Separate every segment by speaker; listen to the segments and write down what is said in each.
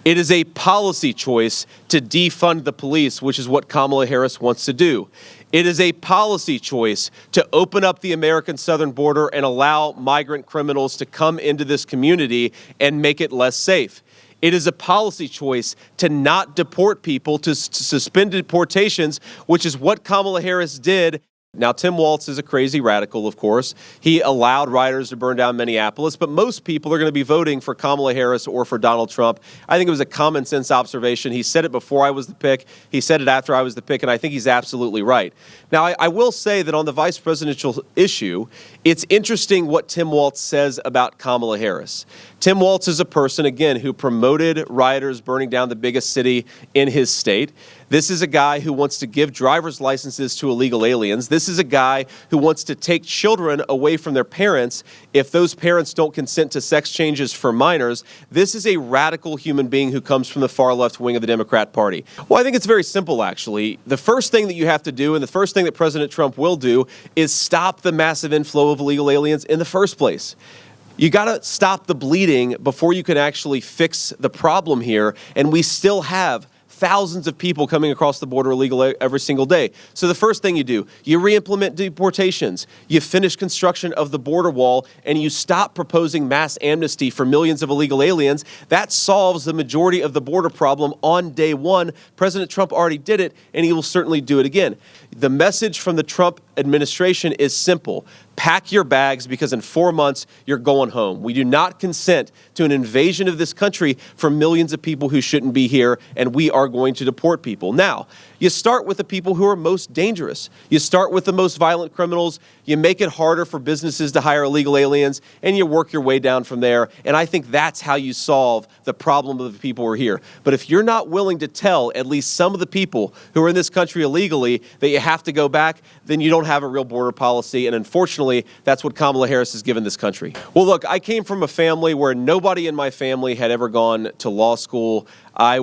Speaker 1: It is a policy choice to defund the police, which is what Kamala Harris wants to do. It is a policy choice to open up the American southern border and allow migrant criminals to come into this community and make it less safe. It is a policy choice to not deport people, to suspend deportations, which is what Kamala Harris did. Now, Tim Walz is a crazy radical, of course. He allowed rioters to burn down Minneapolis, but most people are going to be voting for Kamala Harris or for Donald Trump. I think it was a common sense observation. He said it before I was the pick. He said it after I was the pick, and I think he's absolutely right. Now, I will say that on the vice presidential issue, it's interesting what Tim Walz says about Kamala Harris. Tim Walz is a person, again, who promoted rioters burning down the biggest city in his state. This is a guy who wants to give driver's licenses to illegal aliens. This is a guy who wants to take children away from their parents if those parents don't consent to sex changes for minors. This is a radical human being who comes from the far left wing of the Democrat Party. Well, I think it's very simple, actually. The first thing that you have to do, and the first thing that President Trump will do, is stop the massive inflow of illegal aliens in the first place. You got to stop the bleeding before you can actually fix the problem here, and we still have thousands of people coming across the border illegally every single day. So the first thing you do, you re-implement deportations, you finish construction of the border wall, and you stop proposing mass amnesty for millions of illegal aliens. That solves the majority of the border problem on day one. President Trump already did it, and he will certainly do it again. The message from the Trump administration is simple. Pack your bags because in 4 months, you're going home. We do not consent to an invasion of this country for millions of people who shouldn't be here, and we are going to deport people. Now, you start with the people who are most dangerous. You start with the most violent criminals. You make it harder for businesses to hire illegal aliens, and you work your way down from there. And I think that's how you solve the problem of the people who are here. But if you're not willing to tell at least some of the people who are in this country illegally that you have to go back, then you don't have a real border policy. And unfortunately, that's what Kamala Harris has given this country. Well, look, I came from a family where nobody in my family had ever gone to law school. I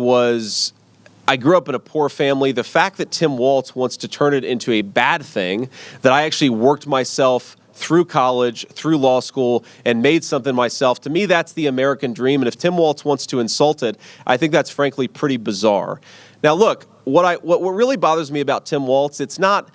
Speaker 1: grew up in a poor family. The fact that Tim Walz wants to turn it into a bad thing, that I actually worked myself through college, through law school, and made something myself, to me, that's the American dream. And if Tim Walz wants to insult it, I think that's frankly pretty bizarre. Now, look, what really bothers me about Tim Walz, it's not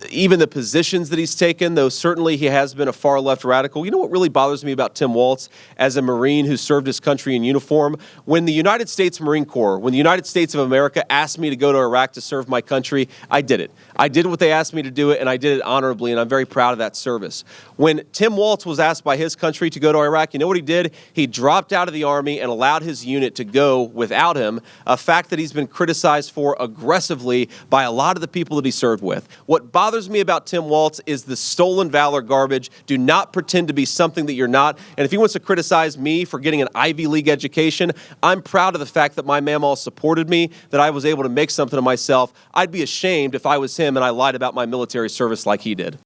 Speaker 1: even the positions that he's taken, though certainly he has been a far left radical. You know what really bothers me about Tim Walz as a Marine who served his country in uniform? When the United States Marine Corps, when the United States of America asked me to go to Iraq to serve my country, I did it. I did what they asked me to do it, and I did it honorably, and I'm very proud of that service. When Tim Walz was asked by his country to go to Iraq, you know what he did? He dropped out of the Army and allowed his unit to go without him, a fact that he's been criticized for aggressively by a lot of the people that he served with. What bothers me about Tim Walz is the stolen valor garbage. Do not pretend to be something that you're not. And if he wants to criticize me for getting an Ivy League education, I'm proud of the fact that my mamaw supported me, that I was able to make something of myself. I'd be ashamed if I was him and I lied about my military service like he did.